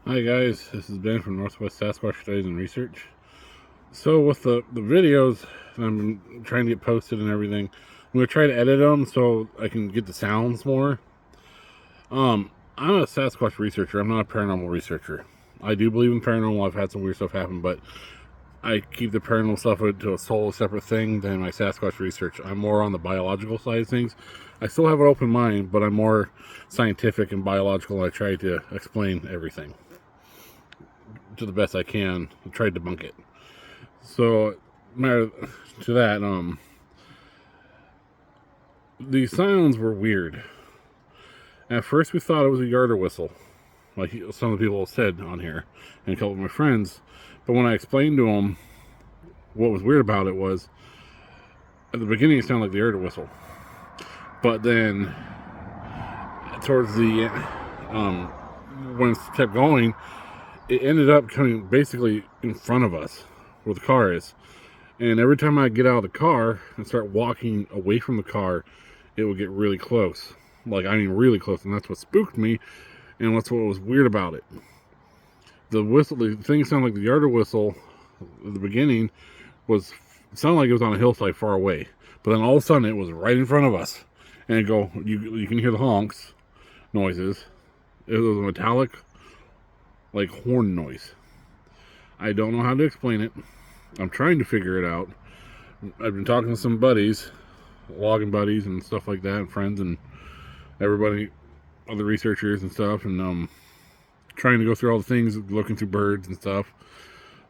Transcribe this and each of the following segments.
Hi guys, this is Ben from Northwest Sasquatch Studies and Research. So with the videos that I've been trying to get posted and everything, I'm going to try to edit them so I can get the sounds more. I'm a Sasquatch researcher. I'm not a paranormal researcher. I do believe in paranormal. I've had some weird stuff happen, but I keep the paranormal stuff to a solo separate thing than my Sasquatch research. I'm more on the biological side of things. I still have an open mind, but I'm more scientific and biological. I try to explain everything to the best I can and try to debunk it. So, matter to that, the sounds were weird. At first, we thought it was a yarder whistle, like some of the people said on here, and a couple of my friends. But when I explained to them what was weird about it was, at the beginning it sounded like the yarder whistle, but then towards the when it kept going, it ended up coming basically in front of us where the car is. And every time I get out of the car and start walking away from the car, it would get really close. Like, I mean, really close. And that's what spooked me. And that's what was weird about it. The whistle, the thing sounded like the yarder whistle at the beginning was, sounded like it was on a hillside far away. But then all of a sudden, it was right in front of us. And you can hear the honks noises. It was a metallic, like, horn noise. I don't know how to explain it. I'm trying to figure it out. I've been talking to some buddies, logging buddies and stuff like that, and friends and everybody, other researchers and stuff, and trying to go through all the things, looking through birds and stuff.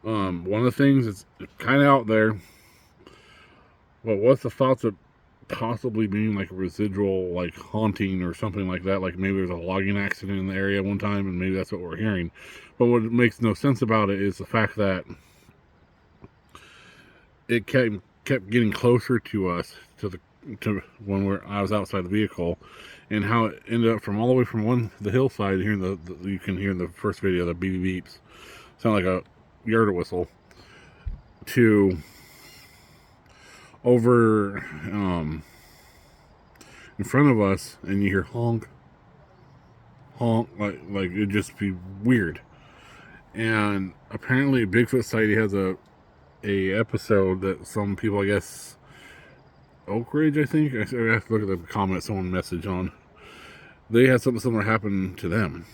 One of the things that's kind of out there, but what's the thoughts of possibly being like a residual, like haunting or something like that? Like maybe there's a logging accident in the area one time, and maybe that's what we're hearing. But what makes no sense about it is the fact that it kept getting closer to us to when I was outside the vehicle, and how it ended up from all the way from the hillside here. You can hear in the first video the beep beeps, sound like a yarder whistle, to over in front of us, and you hear honk honk, like it'd just be weird. And apparently Bigfoot Society has a episode that some people, I guess, Oak Ridge, I think. I have to look at the comment someone messaged on. They had something similar happen to them.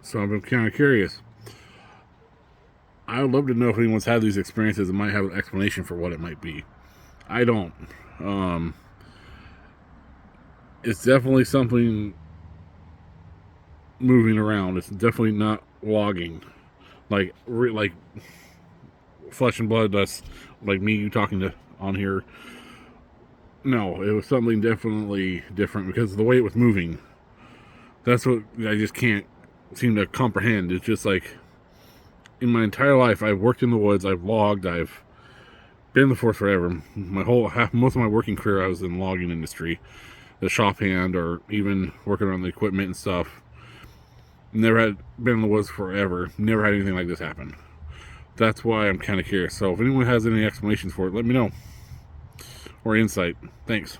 So I've been kind of curious. I would love to know if anyone's had these experiences and might have an explanation for what it might be. I don't. It's definitely something moving around. It's definitely not logging. Like flesh and blood, that's like me, you talking to on here. No, it was something definitely different because of the way it was moving. That's what I just can't seem to comprehend. It's just like, in my entire life, I've worked in the woods, I've logged, I've been in the forest forever. Most of my working career, I was in the logging industry, the shop hand, or even working on the equipment and stuff. Never had been in the woods forever. Never had anything like this happen. That's why I'm kind of curious. So if anyone has any explanations for it, let me know. Or insight. Thanks.